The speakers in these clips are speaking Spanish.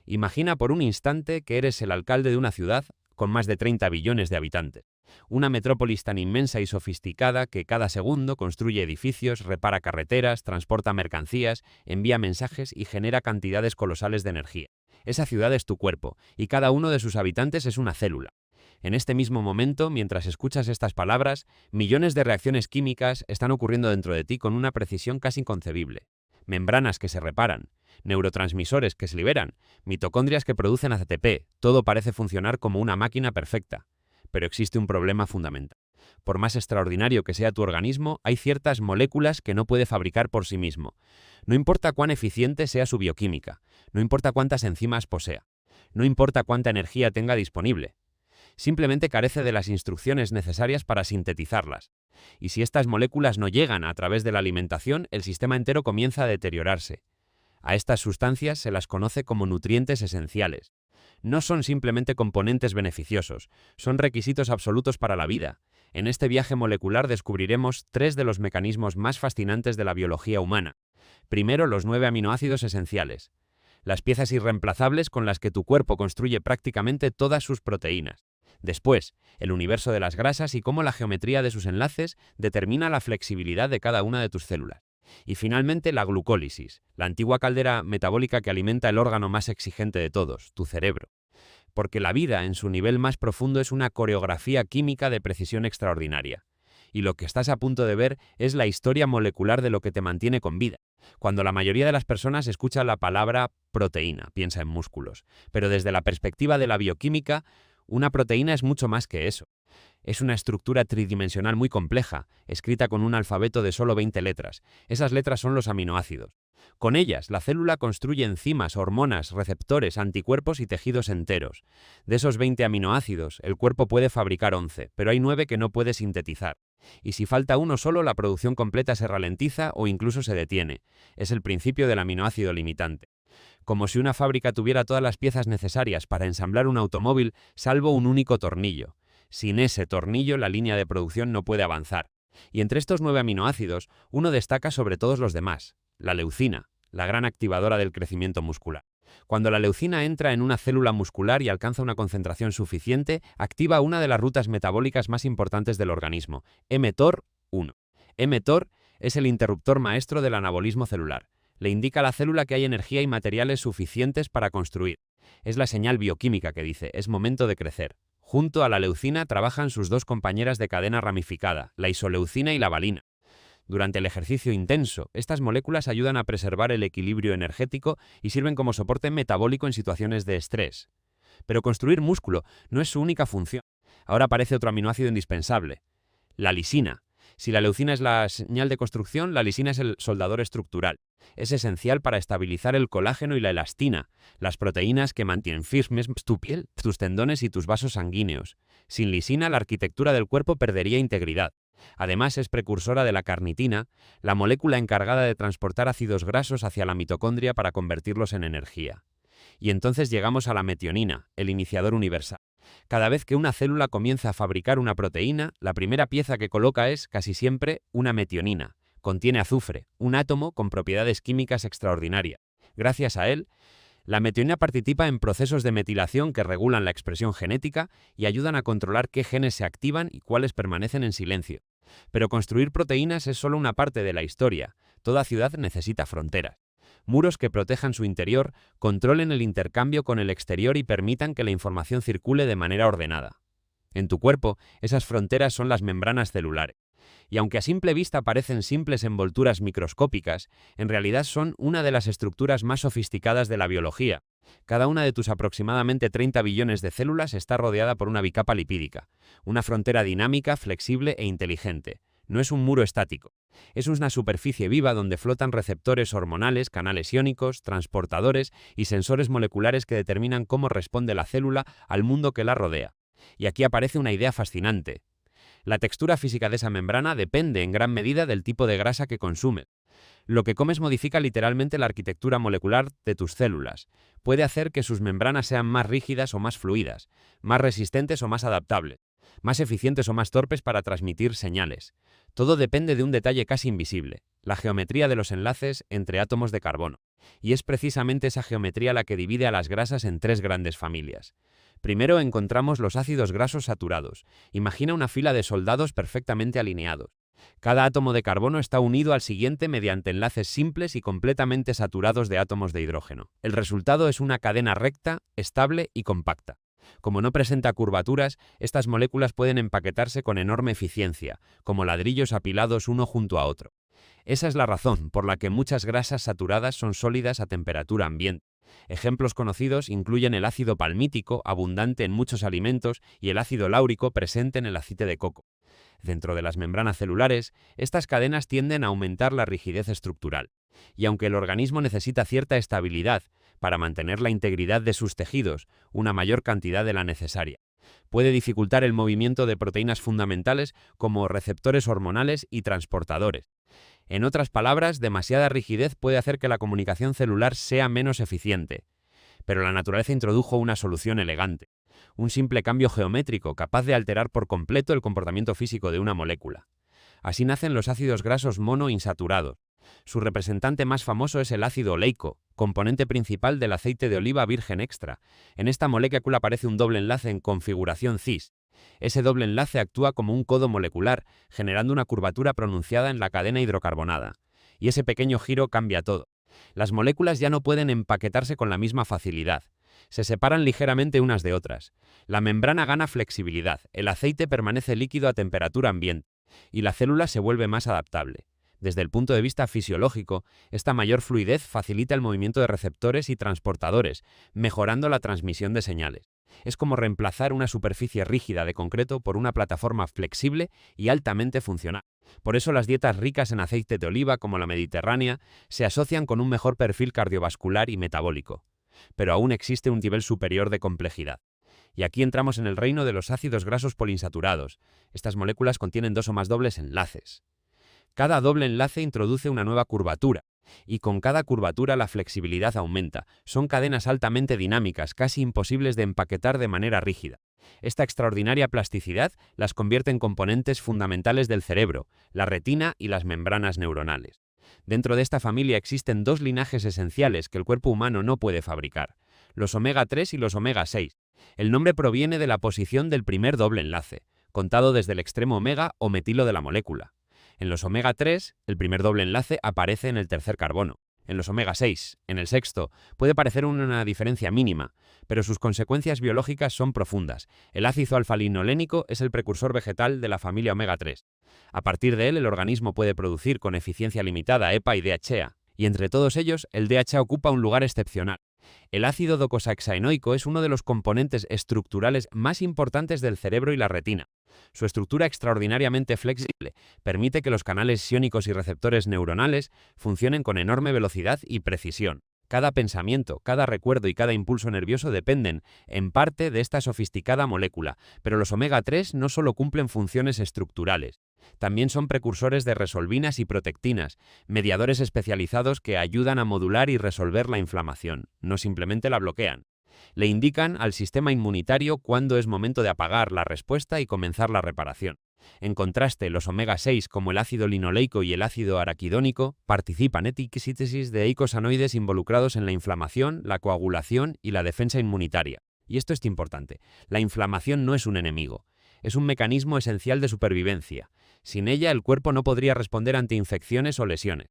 Imagina por un instante que eres el alcalde de una ciudad con más de 30 billones de habitantes. Una metrópolis tan inmensa y sofisticada que cada segundo construye edificios, repara carreteras, transporta mercancías, envía mensajes y genera cantidades colosales de energía. Esa ciudad es tu cuerpo, y cada uno de sus habitantes es una célula. En este mismo momento, mientras escuchas estas palabras, millones de reacciones químicas están ocurriendo dentro de ti con una precisión casi inconcebible. Membranas que se reparan, neurotransmisores que se liberan, mitocondrias que producen ATP, todo parece funcionar como una máquina perfecta. Pero existe un problema fundamental. Por más extraordinario que sea tu organismo, hay ciertas moléculas que no puede fabricar por sí mismo. No importa cuán eficiente sea su bioquímica, no importa cuántas enzimas posea, no importa cuánta energía tenga disponible. Simplemente carece de las instrucciones necesarias para sintetizarlas. Y si estas moléculas no llegan a través de la alimentación, el sistema entero comienza a deteriorarse. A estas sustancias se las conoce como nutrientes esenciales. No son simplemente componentes beneficiosos, son requisitos absolutos para la vida. En este viaje molecular descubriremos tres de los mecanismos más fascinantes de la biología humana. Primero, los 9 aminoácidos esenciales, las piezas irreemplazables con las que tu cuerpo construye prácticamente todas sus proteínas. Después, el universo de las grasas y cómo la geometría de sus enlaces determina la flexibilidad de cada una de tus células. Y finalmente, la glucólisis, la antigua caldera metabólica que alimenta el órgano más exigente de todos, tu cerebro. Porque la vida, en su nivel más profundo, es una coreografía química de precisión extraordinaria. Y lo que estás a punto de ver es la historia molecular de lo que te mantiene con vida. Cuando la mayoría de las personas escucha la palabra proteína, piensa en músculos. Pero desde la perspectiva de la bioquímica, una proteína es mucho más que eso. Es una estructura tridimensional muy compleja, escrita con un alfabeto de solo 20 letras. Esas letras son los aminoácidos. Con ellas, la célula construye enzimas, hormonas, receptores, anticuerpos y tejidos enteros. De esos 20 aminoácidos, el cuerpo puede fabricar 11, pero hay 9 que no puede sintetizar. Y si falta uno solo, la producción completa se ralentiza o incluso se detiene. Es el principio del aminoácido limitante. Como si una fábrica tuviera todas las piezas necesarias para ensamblar un automóvil, salvo un único tornillo. Sin ese tornillo, la línea de producción no puede avanzar. Y entre estos 9 aminoácidos, uno destaca sobre todos los demás: la leucina, la gran activadora del crecimiento muscular. Cuando la leucina entra en una célula muscular y alcanza una concentración suficiente, activa una de las rutas metabólicas más importantes del organismo, mTOR-1. mTOR es el interruptor maestro del anabolismo celular. Le indica a la célula que hay energía y materiales suficientes para construir. Es la señal bioquímica que dice: es momento de crecer. Junto a la leucina trabajan sus dos compañeras de cadena ramificada, la isoleucina y la valina. Durante el ejercicio intenso, estas moléculas ayudan a preservar el equilibrio energético y sirven como soporte metabólico en situaciones de estrés. Pero construir músculo no es su única función. Ahora aparece otro aminoácido indispensable: la lisina. Si la leucina es la señal de construcción, la lisina es el soldador estructural. Es esencial para estabilizar el colágeno y la elastina, las proteínas que mantienen firmes tu piel, tus tendones y tus vasos sanguíneos. Sin lisina, la arquitectura del cuerpo perdería integridad. Además, es precursora de la carnitina, la molécula encargada de transportar ácidos grasos hacia la mitocondria para convertirlos en energía. Y entonces llegamos a la metionina, el iniciador universal. Cada vez que una célula comienza a fabricar una proteína, la primera pieza que coloca es, casi siempre, una metionina. Contiene azufre, un átomo con propiedades químicas extraordinarias. Gracias a él, la metionina participa en procesos de metilación que regulan la expresión genética y ayudan a controlar qué genes se activan y cuáles permanecen en silencio. Pero construir proteínas es solo una parte de la historia. Toda ciudad necesita fronteras. Muros que protejan su interior, controlen el intercambio con el exterior y permitan que la información circule de manera ordenada. En tu cuerpo, esas fronteras son las membranas celulares. Y aunque a simple vista parecen simples envolturas microscópicas, en realidad son una de las estructuras más sofisticadas de la biología. Cada una de tus aproximadamente 30 billones de células está rodeada por una bicapa lipídica, una frontera dinámica, flexible e inteligente. No es un muro estático. Es una superficie viva donde flotan receptores hormonales, canales iónicos, transportadores y sensores moleculares que determinan cómo responde la célula al mundo que la rodea. Y aquí aparece una idea fascinante. La textura física de esa membrana depende en gran medida del tipo de grasa que consumes. Lo que comes modifica literalmente la arquitectura molecular de tus células. Puede hacer que sus membranas sean más rígidas o más fluidas, más resistentes o más adaptables. más eficientes o más torpes para transmitir señales. Todo depende de un detalle casi invisible, la geometría de los enlaces entre átomos de carbono. Y es precisamente esa geometría la que divide a las grasas en tres grandes familias. Primero encontramos los ácidos grasos saturados. Imagina una fila de soldados perfectamente alineados. Cada átomo de carbono está unido al siguiente mediante enlaces simples y completamente saturados de átomos de hidrógeno. El resultado es una cadena recta, estable y compacta. Como no presenta curvaturas, estas moléculas pueden empaquetarse con enorme eficiencia, como ladrillos apilados uno junto a otro. Esa es la razón por la que muchas grasas saturadas son sólidas a temperatura ambiente. Ejemplos conocidos incluyen el ácido palmítico, abundante en muchos alimentos, y el ácido láurico, presente en el aceite de coco. Dentro de las membranas celulares, estas cadenas tienden a aumentar la rigidez estructural. Y aunque el organismo necesita cierta estabilidad para mantener la integridad de sus tejidos, una mayor cantidad de la necesaria, puede dificultar el movimiento de proteínas fundamentales como receptores hormonales y transportadores. En otras palabras, demasiada rigidez puede hacer que la comunicación celular sea menos eficiente. Pero la naturaleza introdujo una solución elegante: un simple cambio geométrico capaz de alterar por completo el comportamiento físico de una molécula. Así nacen los ácidos grasos monoinsaturados. Su representante más famoso es el ácido oleico, componente principal del aceite de oliva virgen extra. En esta molécula aparece un doble enlace en configuración cis. Ese doble enlace actúa como un codo molecular, generando una curvatura pronunciada en la cadena hidrocarbonada. Y ese pequeño giro cambia todo. Las moléculas ya no pueden empaquetarse con la misma facilidad. Se separan ligeramente unas de otras. La membrana gana flexibilidad, el aceite permanece líquido a temperatura ambiente, y la célula se vuelve más adaptable. Desde el punto de vista fisiológico, esta mayor fluidez facilita el movimiento de receptores y transportadores, mejorando la transmisión de señales. Es como reemplazar una superficie rígida de concreto por una plataforma flexible y altamente funcional. Por eso las dietas ricas en aceite de oliva, como la mediterránea, se asocian con un mejor perfil cardiovascular y metabólico. Pero aún existe un nivel superior de complejidad. Y aquí entramos en el reino de los ácidos grasos poliinsaturados. Estas moléculas contienen dos o más dobles enlaces. Cada doble enlace introduce una nueva curvatura, y con cada curvatura la flexibilidad aumenta. Son cadenas altamente dinámicas, casi imposibles de empaquetar de manera rígida. Esta extraordinaria plasticidad las convierte en componentes fundamentales del cerebro, la retina y las membranas neuronales. Dentro de esta familia existen dos linajes esenciales que el cuerpo humano no puede fabricar: los omega 3 y los omega 6. El nombre proviene de la posición del primer doble enlace, contado desde el extremo omega o metilo de la molécula. En los omega 3, el primer doble enlace aparece en el tercer carbono. En los omega 6, en el sexto, puede parecer una diferencia mínima, pero sus consecuencias biológicas son profundas. El ácido alfa-linolénico es el precursor vegetal de la familia omega 3. A partir de él, el organismo puede producir con eficiencia limitada EPA y DHA, y entre todos ellos, el DHA ocupa un lugar excepcional. El ácido docosahexaenoico es uno de los componentes estructurales más importantes del cerebro y la retina. Su estructura extraordinariamente flexible permite que los canales iónicos y receptores neuronales funcionen con enorme velocidad y precisión. Cada pensamiento, cada recuerdo y cada impulso nervioso dependen, en parte, de esta sofisticada molécula, pero los omega 3 no solo cumplen funciones estructurales, también son precursores de resolvinas y protectinas, mediadores especializados que ayudan a modular y resolver la inflamación, no simplemente la bloquean. Le indican al sistema inmunitario cuándo es momento de apagar la respuesta y comenzar la reparación. En contraste, los omega 6, como el ácido linoleico y el ácido araquidónico, participan en síntesis de eicosanoides involucrados en la inflamación, la coagulación y la defensa inmunitaria. Y esto es importante: la inflamación no es un enemigo, es un mecanismo esencial de supervivencia. Sin ella, el cuerpo no podría responder ante infecciones o lesiones.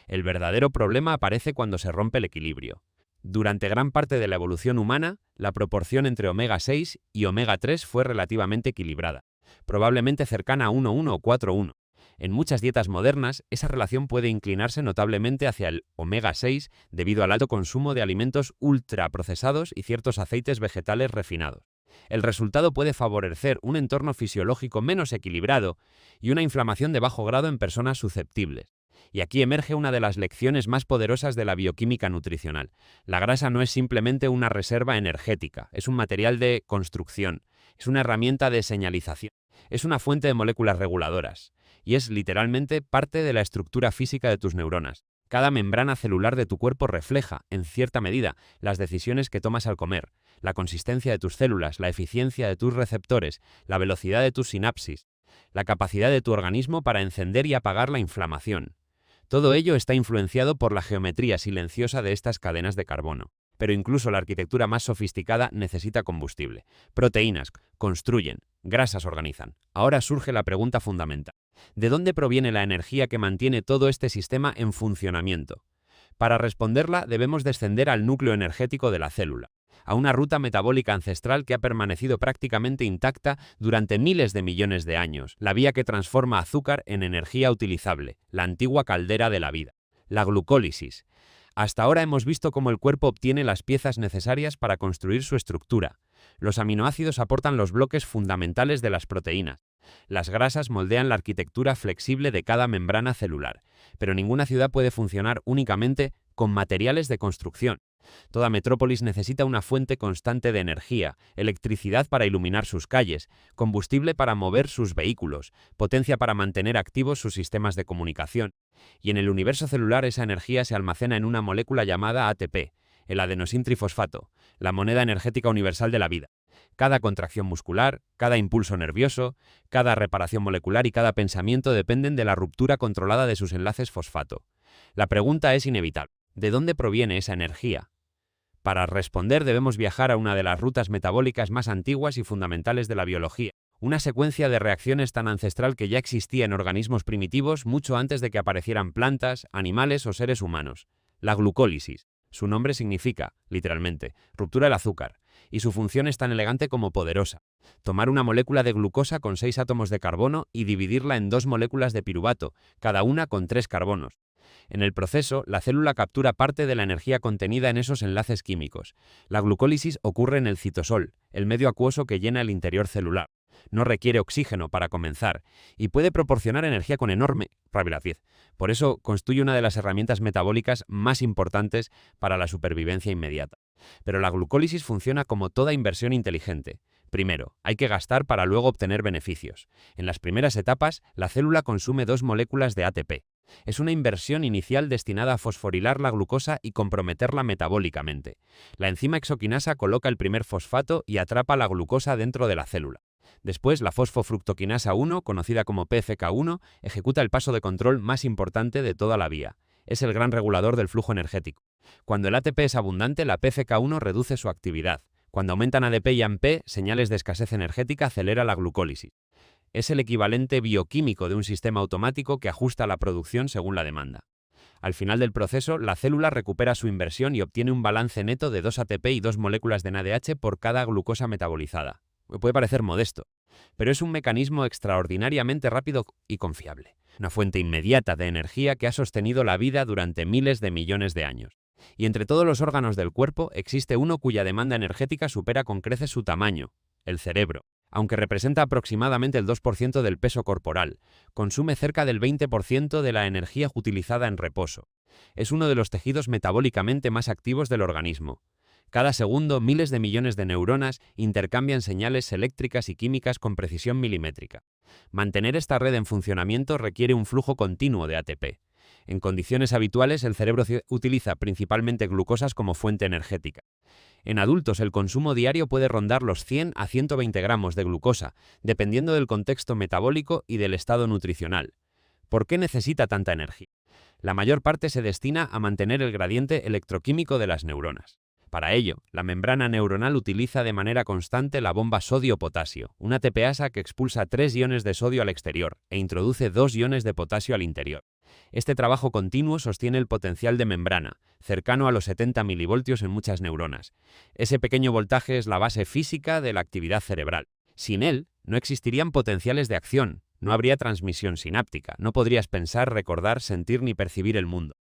El verdadero problema aparece cuando se rompe el equilibrio. Durante gran parte de la evolución humana, la proporción entre omega 6 y omega 3 fue relativamente equilibrada, probablemente cercana a 1:1 o 4:1. En muchas dietas modernas, esa relación puede inclinarse notablemente hacia el omega 6 debido al alto consumo de alimentos ultraprocesados y ciertos aceites vegetales refinados. El resultado puede favorecer un entorno fisiológico menos equilibrado y una inflamación de bajo grado en personas susceptibles. Y aquí emerge una de las lecciones más poderosas de la bioquímica nutricional. La grasa no es simplemente una reserva energética, es un material de construcción, es una herramienta de señalización, es una fuente de moléculas reguladoras, y es literalmente parte de la estructura física de tus neuronas. Cada membrana celular de tu cuerpo refleja, en cierta medida, las decisiones que tomas al comer, la consistencia de tus células, la eficiencia de tus receptores, la velocidad de tus sinapsis, la capacidad de tu organismo para encender y apagar la inflamación. Todo ello está influenciado por la geometría silenciosa de estas cadenas de carbono. Pero incluso la arquitectura más sofisticada necesita combustible. Proteínas construyen, grasas organizan. Ahora surge la pregunta fundamental. ¿De dónde proviene la energía que mantiene todo este sistema en funcionamiento? Para responderla debemos descender al núcleo energético de la célula, a una ruta metabólica ancestral que ha permanecido prácticamente intacta durante miles de millones de años, la vía que transforma azúcar en energía utilizable, la antigua caldera de la vida, la glucólisis. Hasta ahora hemos visto cómo el cuerpo obtiene las piezas necesarias para construir su estructura. Los aminoácidos aportan los bloques fundamentales de las proteínas. Las grasas moldean la arquitectura flexible de cada membrana celular, pero ninguna ciudad puede funcionar únicamente con materiales de construcción. Toda metrópolis necesita una fuente constante de energía, electricidad para iluminar sus calles, combustible para mover sus vehículos, potencia para mantener activos sus sistemas de comunicación. Y en el universo celular esa energía se almacena en una molécula llamada ATP, el adenosintrifosfato, la moneda energética universal de la vida. Cada contracción muscular, cada impulso nervioso, cada reparación molecular y cada pensamiento dependen de la ruptura controlada de sus enlaces fosfato. La pregunta es inevitable. ¿De dónde proviene esa energía? Para responder debemos viajar a una de las rutas metabólicas más antiguas y fundamentales de la biología, una secuencia de reacciones tan ancestral que ya existía en organismos primitivos mucho antes de que aparecieran plantas, animales o seres humanos. La glucólisis. Su nombre significa, literalmente, ruptura del azúcar, y su función es tan elegante como poderosa. Tomar una molécula de glucosa con 6 átomos de carbono y dividirla en 2 moléculas de piruvato, cada una con 3 carbonos. En el proceso, la célula captura parte de la energía contenida en esos enlaces químicos. La glucólisis ocurre en el citosol, el medio acuoso que llena el interior celular. No requiere oxígeno para comenzar y puede proporcionar energía con enorme rapidez. Por eso constituye una de las herramientas metabólicas más importantes para la supervivencia inmediata. Pero la glucólisis funciona como toda inversión inteligente. Primero, hay que gastar para luego obtener beneficios. En las primeras etapas, la célula consume 2 moléculas de ATP. Es una inversión inicial destinada a fosforilar la glucosa y comprometerla metabólicamente. La enzima exoquinasa coloca el primer fosfato y atrapa la glucosa dentro de la célula. Después, la fosfofructoquinasa 1, conocida como PFK1, ejecuta el paso de control más importante de toda la vía. Es el gran regulador del flujo energético. Cuando el ATP es abundante, la PFK1 reduce su actividad. Cuando aumentan ADP y AMP, señales de escasez energética, acelera la glucólisis. Es el equivalente bioquímico de un sistema automático que ajusta la producción según la demanda. Al final del proceso, la célula recupera su inversión y obtiene un balance neto de 2 ATP y 2 moléculas de NADH por cada glucosa metabolizada. Puede parecer modesto, pero es un mecanismo extraordinariamente rápido y confiable. Una fuente inmediata de energía que ha sostenido la vida durante miles de millones de años. Y entre todos los órganos del cuerpo existe uno cuya demanda energética supera con creces su tamaño, el cerebro. Aunque representa aproximadamente el 2% del peso corporal, consume cerca del 20% de la energía utilizada en reposo. Es uno de los tejidos metabólicamente más activos del organismo. Cada segundo, miles de millones de neuronas intercambian señales eléctricas y químicas con precisión milimétrica. Mantener esta red en funcionamiento requiere un flujo continuo de ATP. En condiciones habituales, el cerebro utiliza principalmente glucosas como fuente energética. En adultos, el consumo diario puede rondar los 100 a 120 gramos de glucosa, dependiendo del contexto metabólico y del estado nutricional. ¿Por qué necesita tanta energía? La mayor parte se destina a mantener el gradiente electroquímico de las neuronas. Para ello, la membrana neuronal utiliza de manera constante la bomba sodio-potasio, una ATPasa que expulsa 3 iones de sodio al exterior e introduce 2 iones de potasio al interior. Este trabajo continuo sostiene el potencial de membrana, cercano a los 70 milivoltios en muchas neuronas. Ese pequeño voltaje es la base física de la actividad cerebral. Sin él, no existirían potenciales de acción, no habría transmisión sináptica, no podrías pensar, recordar, sentir ni percibir el mundo.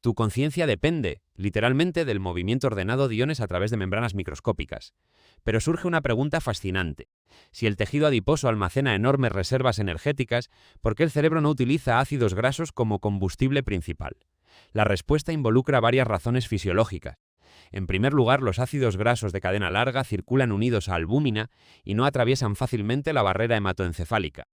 Tu conciencia depende, literalmente, del movimiento ordenado de iones a través de membranas microscópicas. Pero surge una pregunta fascinante. Si el tejido adiposo almacena enormes reservas energéticas, ¿por qué el cerebro no utiliza ácidos grasos como combustible principal? La respuesta involucra varias razones fisiológicas. En primer lugar, los ácidos grasos de cadena larga circulan unidos a albúmina y no atraviesan fácilmente la barrera hematoencefálica.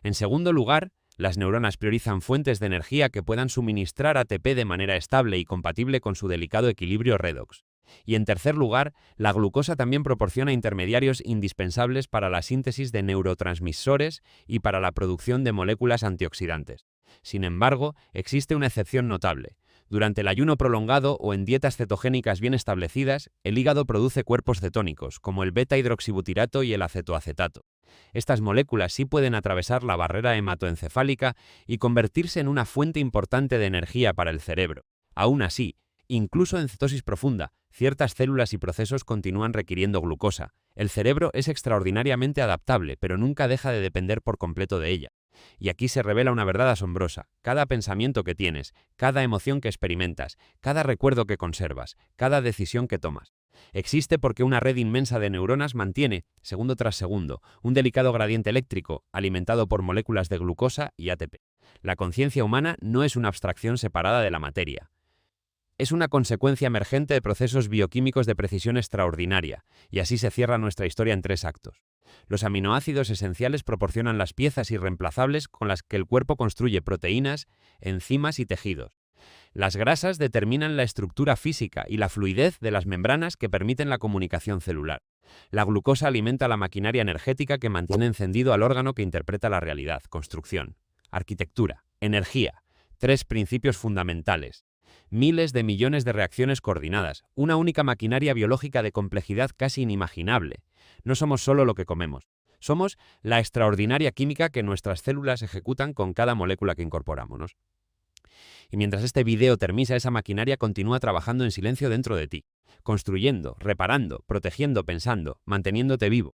En segundo lugar, Las neuronas priorizan fuentes de energía que puedan suministrar ATP de manera estable y compatible con su delicado equilibrio redox. Y en tercer lugar, la glucosa también proporciona intermediarios indispensables para la síntesis de neurotransmisores y para la producción de moléculas antioxidantes. Sin embargo, existe una excepción notable. Durante el ayuno prolongado o en dietas cetogénicas bien establecidas, el hígado produce cuerpos cetónicos, como el beta-hidroxibutirato y el acetoacetato. Estas moléculas sí pueden atravesar la barrera hematoencefálica y convertirse en una fuente importante de energía para el cerebro. Aún así, incluso en cetosis profunda, ciertas células y procesos continúan requiriendo glucosa. El cerebro es extraordinariamente adaptable, pero nunca deja de depender por completo de ella. Y aquí se revela una verdad asombrosa. Cada pensamiento que tienes, cada emoción que experimentas, cada recuerdo que conservas, cada decisión que tomas, existe porque una red inmensa de neuronas mantiene, segundo tras segundo, un delicado gradiente eléctrico alimentado por moléculas de glucosa y ATP. La conciencia humana no es una abstracción separada de la materia. Es una consecuencia emergente de procesos bioquímicos de precisión extraordinaria, y así se cierra nuestra historia en 3 actos. Los aminoácidos esenciales proporcionan las piezas irreemplazables con las que el cuerpo construye proteínas, enzimas y tejidos. Las grasas determinan la estructura física y la fluidez de las membranas que permiten la comunicación celular. La glucosa alimenta la maquinaria energética que mantiene encendido al órgano que interpreta la realidad, construcción, arquitectura, energía. 3 principios fundamentales. Miles de millones de reacciones coordinadas, una única maquinaria biológica de complejidad casi inimaginable. No somos solo lo que comemos, somos la extraordinaria química que nuestras células ejecutan con cada molécula que incorporamos. Y mientras este video termina, esa maquinaria continúa trabajando en silencio dentro de ti, construyendo, reparando, protegiendo, pensando, manteniéndote vivo.